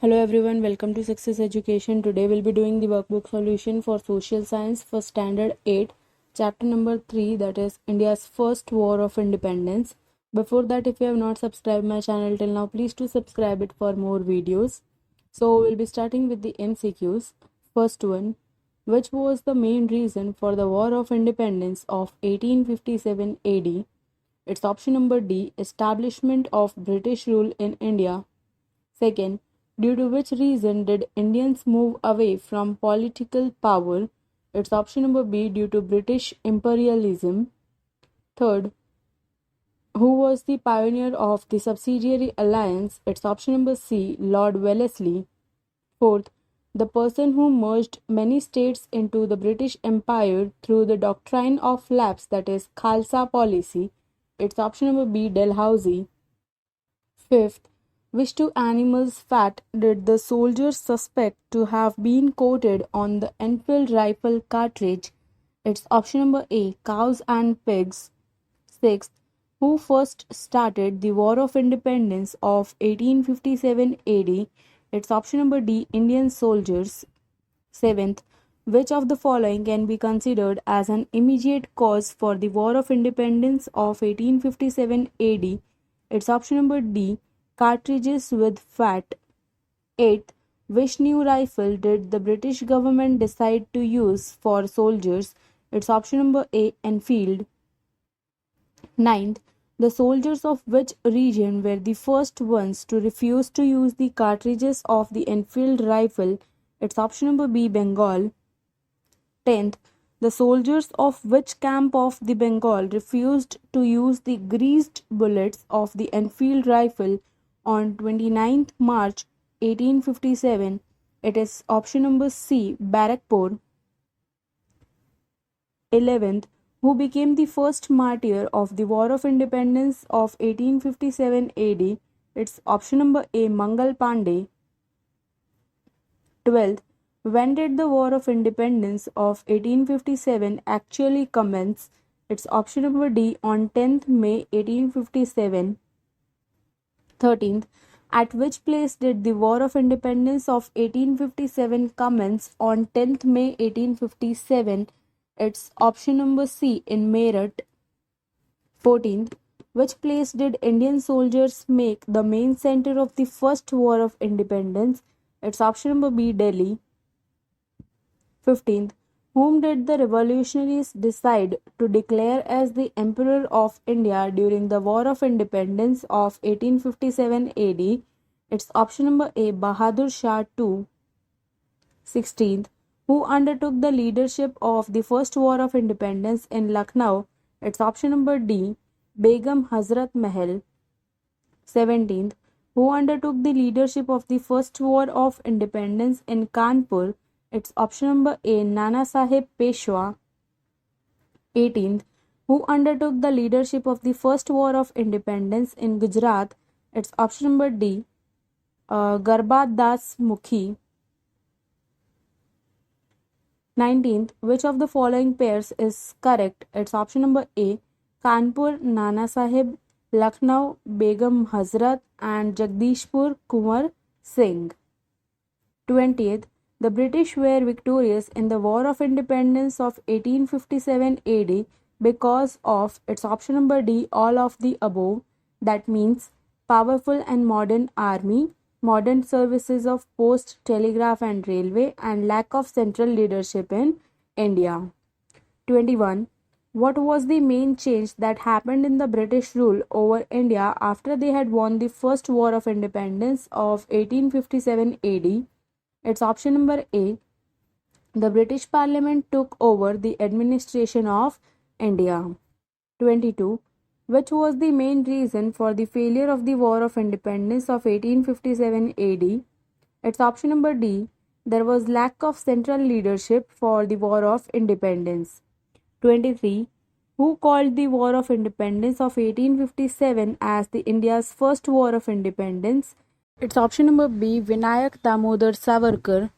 Hello everyone, welcome to Success Education. Today we'll be doing the workbook solution for Social Science for Standard 8, chapter number 3, that is India's First War of Independence. Before that, if you have not subscribed my channel till now, please do subscribe it for more videos. So we'll be starting with the MCQs. First one, which was the main reason for the War of Independence of 1857 AD? It's option number D, establishment of British rule in India. Second, due to which reason did Indians move away from political power? It's option number B, due to British imperialism. Third, who was the pioneer of the subsidiary alliance? It's option number C, Lord Wellesley. Fourth, the person who merged many states into the British Empire through the doctrine of lapse, that is Khalsa policy. It's option number B, Dalhousie. Fifth, which two animals' fat did the soldiers suspect to have been coated on the Enfield rifle cartridge? It's option number A, cows and pigs. Sixth, who first started the War of Independence of 1857 AD? It's option number D, Indian soldiers. Seventh, which of the following can be considered as an immediate cause for the War of Independence of 1857 AD? It's option number D, cartridges with fat. Eighth, which new rifle did the British government decide to use for soldiers? It's option number A, Enfield. Ninth, the soldiers of which region were the first ones to refuse to use the cartridges of the Enfield rifle? It's option number B, Bengal. 10th, the soldiers of which camp of the Bengal refused to use the greased bullets of the Enfield rifle on 29th March 1857? It is option number C, Barakpur. 11th, who became the first martyr of the War of Independence of 1857 AD? It's option number A, Mangalbande. 12th, when did the War of Independence of 1857 actually commence? It's option number D, on 10th May 1857. 13th, at which place did the War of Independence of 1857 commence on 10th May 1857? It's option number C, in Meerut. 14th, which place did Indian soldiers make the main center of the First War of Independence? It's option number B, Delhi. 15th, whom did the revolutionaries decide to declare as the Emperor of India during the War of Independence of 1857 AD? It's option number A, Bahadur Shah II. 16th, who undertook the leadership of the First War of Independence in Lucknow? It's option number D, Begum Hazrat Mahal. 17th, who undertook the leadership of the First War of Independence in Kanpur? It's option number A, Nana Sahib Peshwa. 18th, who undertook the leadership of the First War of Independence in Gujarat? It's option number D, Garbad Das Mukhi. 19th, which of the following pairs is correct? It's option number A, Kanpur, Nana Sahib, Lucknow, Begum Hazrat, and Jagdishpur, Kumar Singh. 20th, the British were victorious in the War of Independence of 1857 AD because of, it's option number D, all of the above. That means powerful and modern army, modern services of post, telegraph and railway, and lack of central leadership in India. 21. What was the main change that happened in the British rule over India after they had won the First War of Independence of 1857 AD? It's option number A, the British Parliament took over the administration of India. 22. Which was the main reason for the failure of the War of Independence of 1857 AD? It's option number D, there was lack of central leadership for the War of Independence. 23. Who called the War of Independence of 1857 as the India's first War of Independence? It's option number B, Vinayak Damodar Savarkar.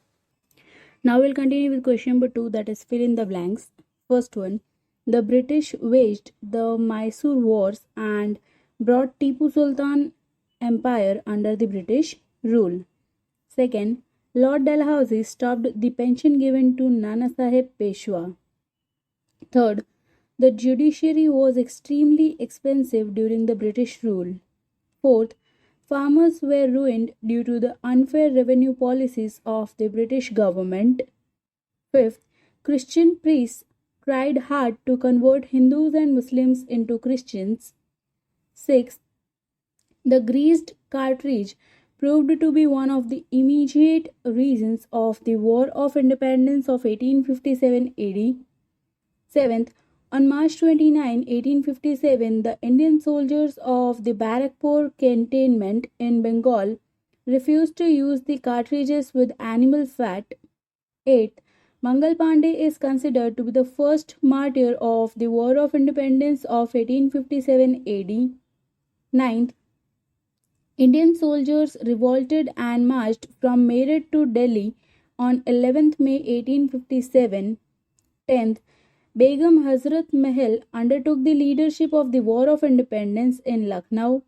Now we'll continue with question number 2, that is fill in the blanks. First one, the British waged the Mysore Wars and brought Tipu Sultan Empire under the British rule. Second, Lord Dalhousie stopped the pension given to Nana Sahib Peshwa. Third, the judiciary was extremely expensive during the British rule. Fourth, farmers were ruined due to the unfair revenue policies of the British government. Fifth, Christian priests tried hard to convert Hindus and Muslims into Christians. Sixth, the greased cartridge proved to be one of the immediate reasons of the War of Independence of 1857 AD. Seventh, on March 29, 1857, the Indian soldiers of the Barakpur cantonment in Bengal refused to use the cartridges with animal fat. Eighth, Mangalbande is considered to be the first martyr of the War of Independence of 1857 AD. Ninth, Indian soldiers revolted and marched from Meerut to Delhi on 11th May 1857. 10th, Begum Hazrat Mahal undertook the leadership of the War of Independence in Lucknow.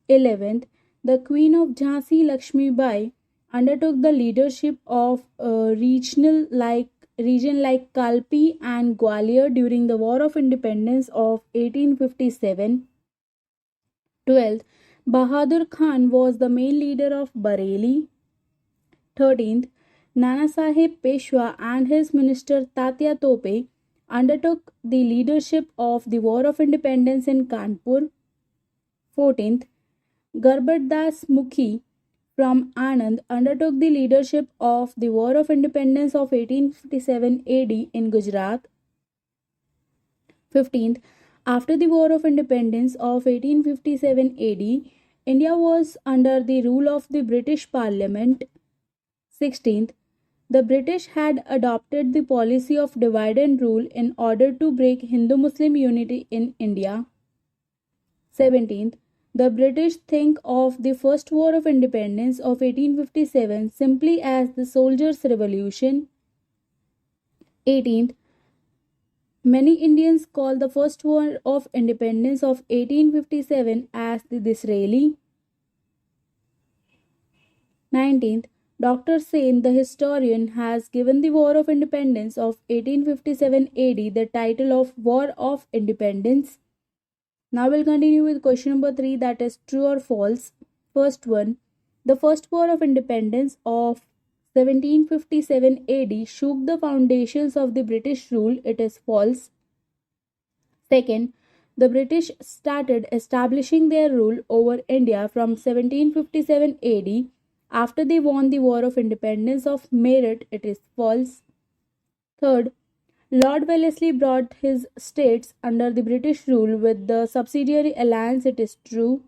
11th, the Queen of Jhansi Lakshmi Bai undertook the leadership of a region like Kalpi and Gwalior during the War of Independence of 1857. 12th, Bahadur Khan was the main leader of Bareilly. 13th, Nana Sahib Peshwa and his minister Tatya Tope undertook the leadership of the War of Independence in Kanpur. 14th, Garbat Das Mukhi from Anand undertook the leadership of the War of Independence of 1857 AD in Gujarat. 15th, after the War of Independence of 1857 AD, India was under the rule of the British Parliament. 16th, the British had adopted the policy of divide and rule in order to break Hindu-Muslim unity in India. 17th, the British think of the First War of Independence of 1857 simply as the Soldiers' Revolution. 18th, many Indians call the First War of Independence of 1857 as the Disraeli. 19th, Dr. Sen, the historian, has given the War of Independence of 1857 AD the title of War of Independence. Now we'll continue with question number 3, that is true or false. First one, the First War of Independence of 1757 AD shook the foundations of the British rule. It is false. Second, the British started establishing their rule over India from 1757 AD after they won the War of Independence of Meerut. It is false. Third, Lord Wellesley brought his states under the British rule with the subsidiary alliance. It is true.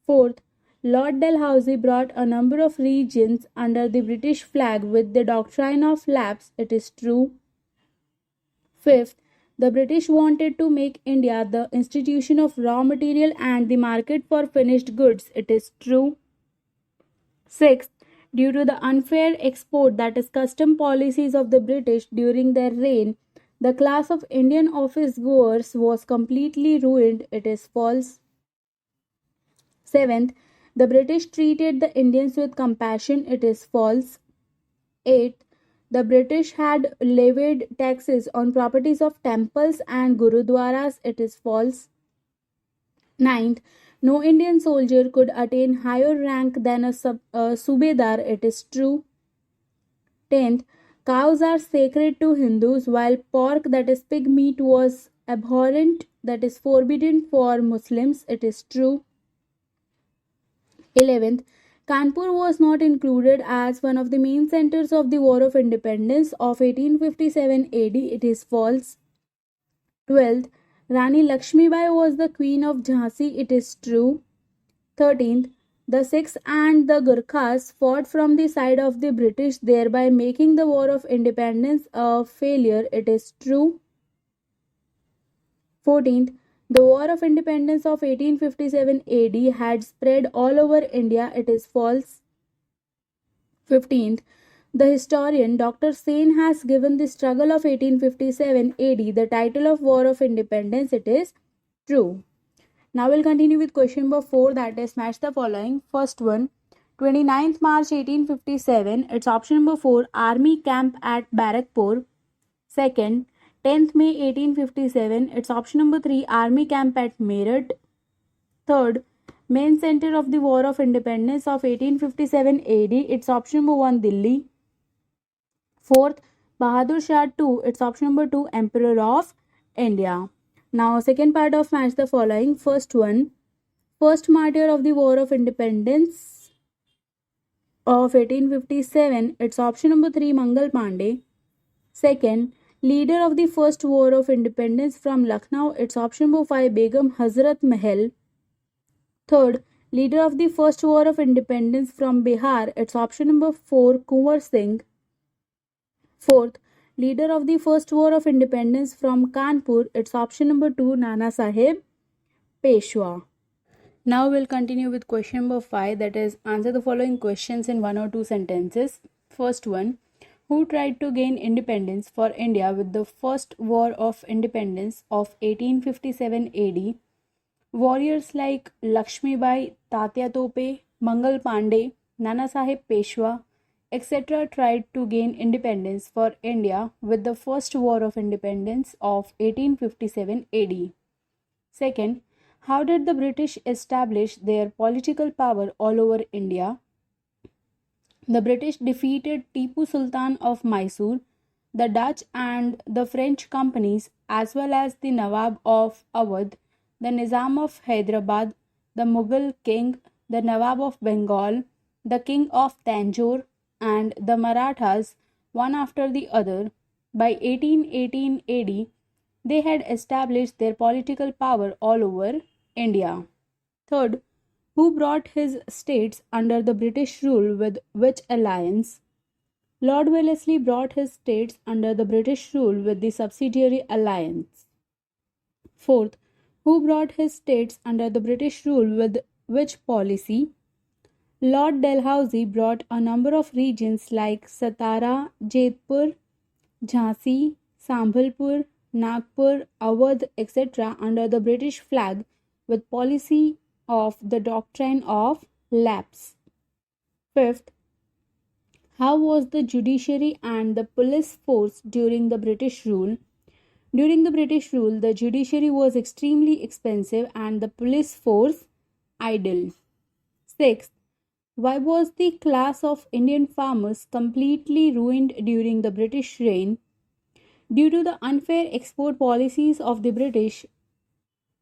Fourth, Lord Dalhousie brought a number of regions under the British flag with the doctrine of lapse. It is true. Fifth, the British wanted to make India the institution of raw material and the market for finished goods. It is true. Sixth, due to the unfair export, that is custom policies of the British during their reign, the class of Indian office goers was completely ruined. It is false. Seventh, the British treated the Indians with compassion. It is false. Eighth, the British had levied taxes on properties of temples and gurudwaras. It is false. Ninth, no Indian soldier could attain higher rank than a subedar. It is true. 10th, cows are sacred to Hindus while pork, that is pig meat, was abhorrent, that is forbidden for Muslims. It is true. 11th, Kanpur was not included as one of the main centers of the War of Independence of 1857 AD. It is false. 12th, Rani Lakshmi Bai was the Queen of Jhansi. It is true. 13th, the Sikhs and the Gurkhas fought from the side of the British, thereby making the War of Independence a failure. It is true. 14th, the War of Independence of 1857 AD had spread all over India. It is false. 15th, the historian Dr. Sen has given the struggle of 1857 AD the title of War of Independence. It is true. Now we'll continue with question number 4, that is match the following. First one, 29th March 1857, it's option number 4, Army Camp at Barakpur. Second, 10th May 1857, it's option number 3, Army Camp at Meerut. Third, main center of the War of Independence of 1857 AD, it's option number 1, Delhi. Fourth, Bahadur Shah II, it's option number 2, Emperor of India. Now, second part of match the following. First one, first martyr of the War of Independence of 1857, it's option number 3, Mangalbande. Second, leader of the first War of Independence from Lucknow, it's option number 5, Begum Hazrat Mahal. Third, leader of the first War of Independence from Bihar, it's option number 4, Kunwar Singh. Fourth, leader of the first War of Independence from Kanpur, it's option number 2, Nana Sahib Peshwa. Now we'll continue with question number 5, that is answer the following questions in 1 or 2 sentences. First one, who tried to gain independence for India with the first War of Independence of 1857 AD? Warriors like Lakshmibai, Tatya Tope, Mangal Pandey, Nana Sahib Peshwa, etc. tried to gain independence for India with the first War of Independence of 1857 AD. Second, how did the British establish their political power all over India? The British defeated Tipu Sultan of Mysore, the Dutch and the French companies, as well as the Nawab of Awadh, the Nizam of Hyderabad, the Mughal king, the Nawab of Bengal, the king of Tanjore, and the Marathas, one after the other. By 1818 AD, they had established their political power all over India. Third, who brought his states under the British rule with which alliance? Lord Wellesley brought his states under the British rule with the subsidiary alliance. Fourth, who brought his states under the British rule with which policy? Lord Dalhousie brought a number of regions like Satara, Jodhpur, Jhansi, Sambhalpur, Nagpur, Awadh, etc. under the British flag with policy of the doctrine of lapse. Fifth, how was the judiciary and the police force during the British rule? During the British rule, the judiciary was extremely expensive and the police force idle. Sixth, why was the class of Indian farmers completely ruined during the British reign? Due to the unfair export policies of the British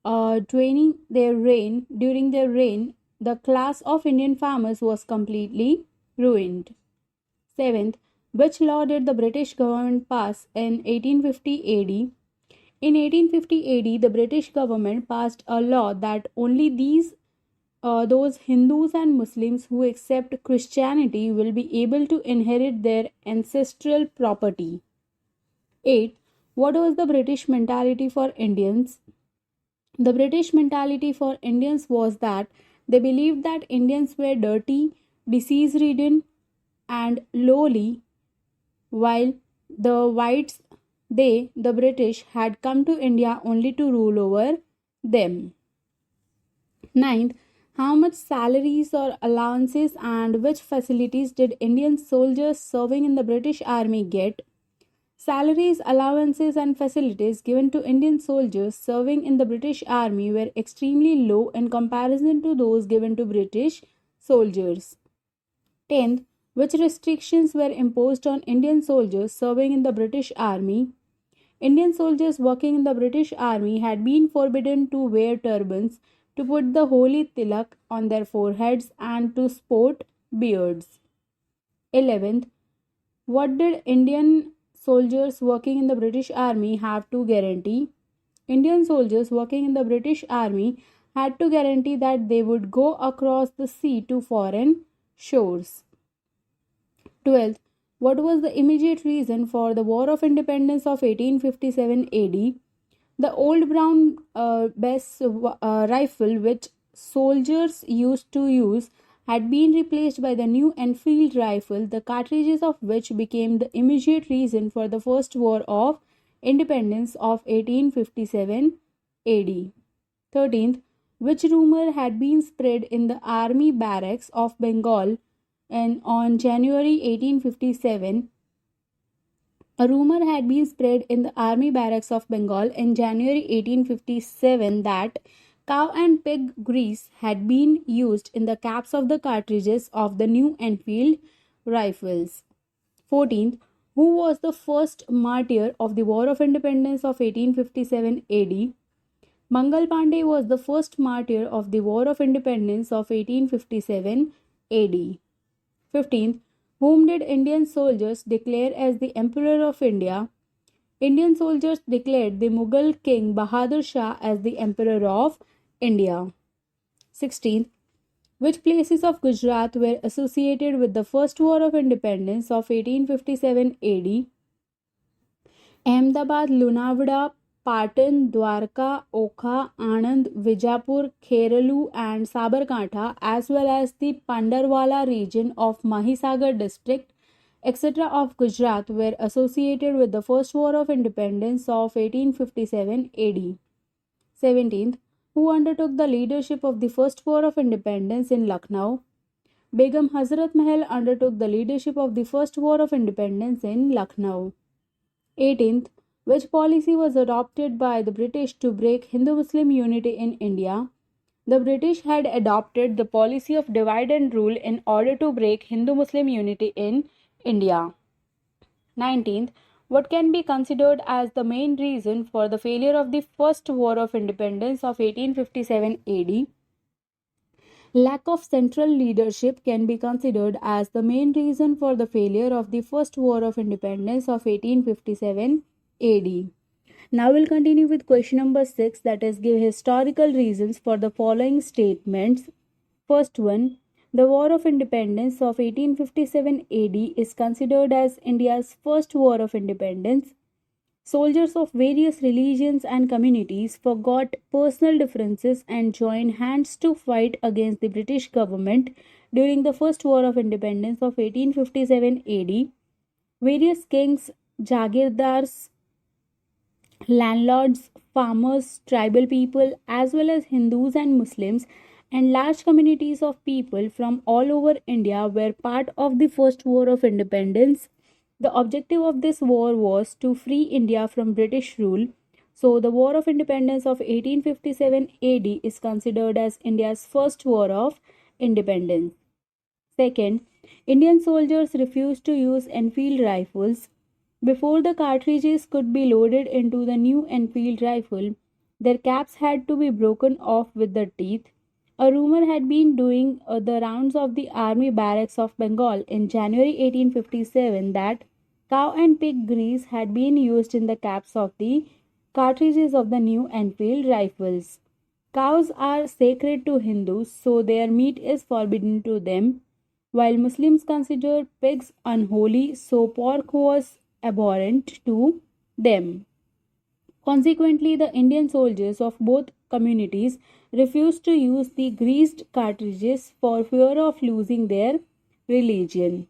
during their reign, the class of Indian farmers was completely ruined. Seventh, which law did the British government pass in 1850 AD? In 1850 AD, the British government passed a law that only those Hindus and Muslims who accept Christianity will be able to inherit their ancestral property. 8. What was the British mentality for Indians? The British mentality for Indians was that they believed that Indians were dirty, disease-ridden, and lowly, while the whites, the British, had come to India only to rule over them. 9th, how much salaries or allowances and which facilities did Indian soldiers serving in the British Army get? Salaries, allowances, and facilities given to Indian soldiers serving in the British Army were extremely low in comparison to those given to British soldiers. 10th, which restrictions were imposed on Indian soldiers serving in the British Army? Indian soldiers working in the British Army had been forbidden to wear turbans, to put the holy tilak on their foreheads, and to sport beards. 11th, what did Indian soldiers working in the British Army have to guarantee? Indian soldiers working in the British Army had to guarantee that they would go across the sea to foreign shores. 12th, what was the immediate reason for the War of Independence of 1857 AD? The old brown Bess rifle, which soldiers used to use, had been replaced by the new Enfield rifle, the cartridges of which became the immediate reason for the First War of Independence of 1857 AD. 13th, which rumor had been spread in the army barracks of Bengal And on January 1857, a rumor had been spread in the army barracks of Bengal in January 1857 that cow and pig grease had been used in the caps of the cartridges of the new Enfield rifles. 14th, who was the first martyr of the War of Independence of 1857 AD? Mangalbande was the first martyr of the War of Independence of 1857 AD. 15th, whom did Indian soldiers declare as the Emperor of India? Indian soldiers declared the Mughal king Bahadur Shah as the Emperor of India. 16th, which places of Gujarat were associated with the First War of Independence of 1857 AD? Ahmedabad, Lunavada, Patan, Dwarka, Okha, Anand, Vijapur, Kherulu, and Sabarkantha, as well as the Pandarwala region of Mahisagar district, etc., of Gujarat, were associated with the First War of Independence of 1857 AD. 17th, who undertook the leadership of the First War of Independence in Lucknow? Begum Hazrat Mahal undertook the leadership of the First War of Independence in Lucknow. 18th, which policy was adopted by the British to break Hindu Muslim unity in India? The British had adopted the policy of divide and rule in order to break Hindu Muslim unity in India. 19th, what can be considered as the main reason for the failure of the First War of Independence of 1857 AD? Lack of central leadership can be considered as the main reason for the failure of the First War of Independence of 1857 AD. Now we'll continue with question number 6, that is, give historical reasons for the following statements. First one, the War of Independence of 1857 AD is considered as India's first war of independence. Soldiers of various religions and communities forgot personal differences and joined hands to fight against the British government during the First War of Independence of 1857 AD. Various kings, jagirdars, landlords, farmers, tribal people, as well as Hindus and Muslims, and large communities of people from all over India were part of the First War of Independence. The objective of this war was to free India from British rule. So, the War of Independence of 1857 AD is considered as India's first war of independence. Second, Indian soldiers refused to use Enfield rifles. Before the cartridges could be loaded into the new Enfield rifle, their caps had to be broken off with the teeth. A rumor had been doing the rounds of the army barracks of Bengal in January 1857 that cow and pig grease had been used in the caps of the cartridges of the new Enfield rifles. Cows are sacred to Hindus, so their meat is forbidden to them, while Muslims consider pigs unholy, so pork was abhorrent to them. Consequently, the Indian soldiers of both communities refused to use the greased cartridges for fear of losing their religion.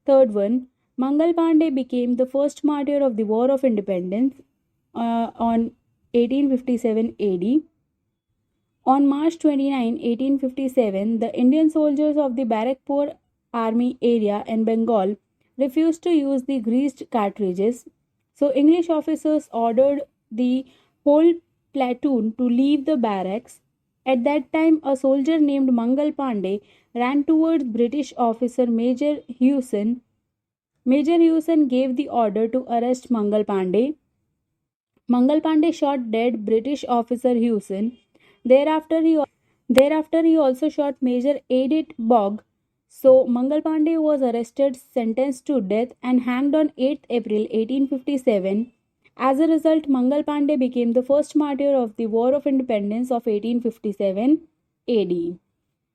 Third one, Mangalbande became the first martyr of the War of Independence on 1857 AD. On March 29, 1857, the Indian soldiers of the Barakpur army area in Bengal refused to use the greased cartridges, so English officers ordered the whole platoon to leave the barracks. At that time, a soldier named Mangalbande ran towards British officer Major Hewson. Major Hewson gave the order to arrest Mangalbande. Mangalbande shot dead British officer Hewson. Thereafter, he also shot Major Edith Bogg. So, Mangalbande was arrested, sentenced to death, and hanged on 8th April 1857. As a result, Mangalbande became the first martyr of the War of Independence of 1857 AD.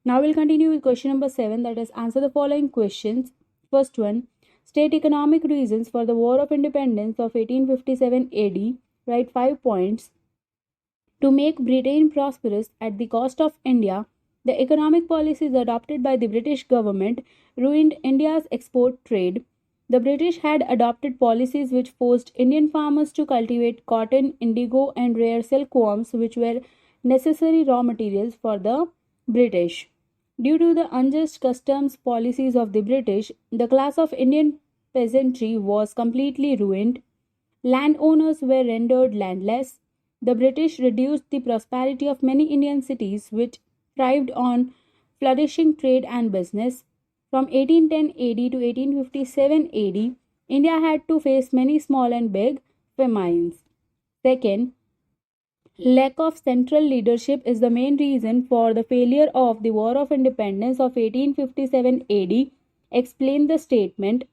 Now we'll continue with question number 7, that is, answer the following questions. First one, state economic reasons for the War of Independence of 1857 AD. Write 5 points. To make Britain prosperous at the cost of India, the economic policies adopted by the British government ruined India's export trade. The British had adopted policies which forced Indian farmers to cultivate cotton, indigo, and rare silkworms, which were necessary raw materials for the British. Due to the unjust customs policies of the British, the class of Indian peasantry was completely ruined. Landowners were rendered landless. The British reduced the prosperity of many Indian cities, which thrived on flourishing trade and business. From 1810 AD to 1857 AD, India had to face many small and big famines. Second, lack of central leadership is the main reason for the failure of the War of Independence of 1857 AD, explained the statement.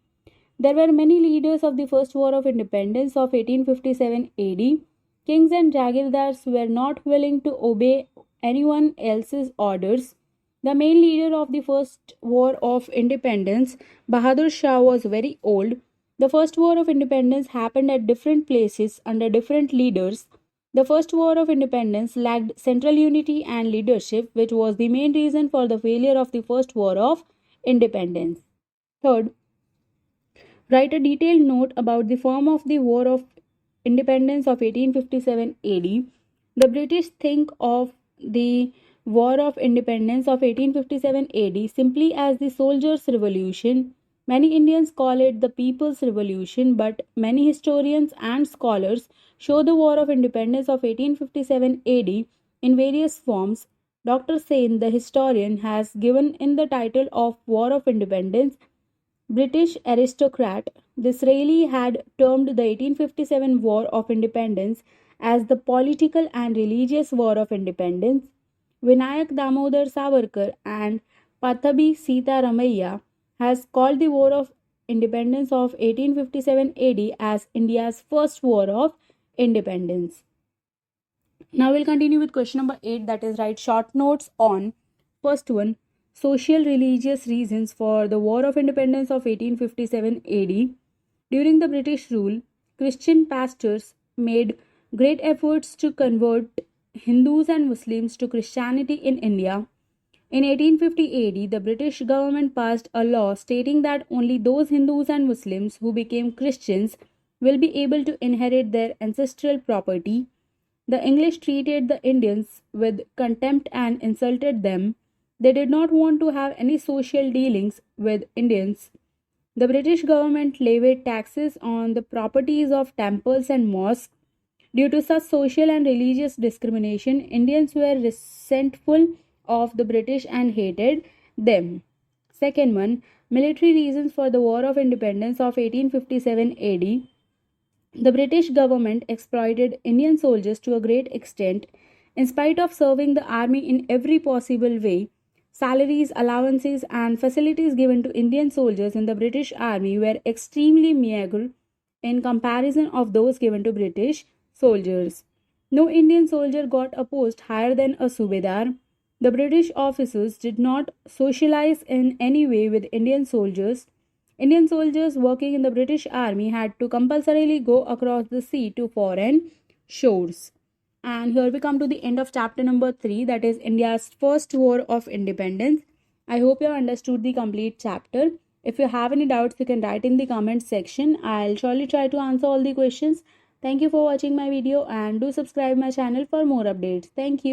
There were many leaders of the First War of Independence of 1857 AD. Kings and Jagirdars were not willing to obey anyone else's orders. The main leader of the First War of Independence, Bahadur Shah, was very old. The First War of Independence happened at different places under different leaders. The First War of Independence lacked central unity and leadership, which was the main reason for the failure of the First War of Independence. Third, write a detailed note about the form of the War of Independence of 1857 AD. The British think of the War of Independence of 1857 AD simply as the soldiers' revolution. Many Indians call it the People's Revolution, but many historians and scholars show the War of Independence of 1857 AD in various forms. Dr. Sen, the historian, has given in the title of War of Independence British aristocrat. Disraeli had termed the 1857 War of Independence as the political and religious War of Independence. Vinayak Damodar Savarkar and Pattabhi Sitaramaiah has called the War of Independence of 1857 AD as India's first War of Independence. Now we'll continue with question number 8, that is write short notes on first one, social religious reasons for the War of Independence of 1857 AD. During the British rule, Christian pastors made great efforts to convert Hindus and Muslims to Christianity in India. In 1850 AD, the British government passed a law stating that only those Hindus and Muslims who became Christians will be able to inherit their ancestral property. The English treated the Indians with contempt and insulted them. They did not want to have any social dealings with Indians. The British government levied taxes on the properties of temples and mosques. Due to such social and religious discrimination, Indians were resentful of the British and hated them. Second one, military reasons for the War of Independence of 1857 AD. The British government exploited Indian soldiers to a great extent. In spite of serving the army in every possible way, salaries, allowances, and facilities given to Indian soldiers in the British army were extremely meager in comparison of those given to British soldiers. No Indian soldier got a post higher than a subedar. The British officers did not socialize in any way with Indian soldiers. Indian soldiers working in the British Army had to compulsorily go across the sea to foreign shores. And here we come to the end of chapter number 3, that is India's first war of independence. I hope you have understood the complete chapter. If you have any doubts, you can write in the comment section. I'll surely try to answer all the questions. Thank you for watching my video and do subscribe my channel for more updates. Thank you.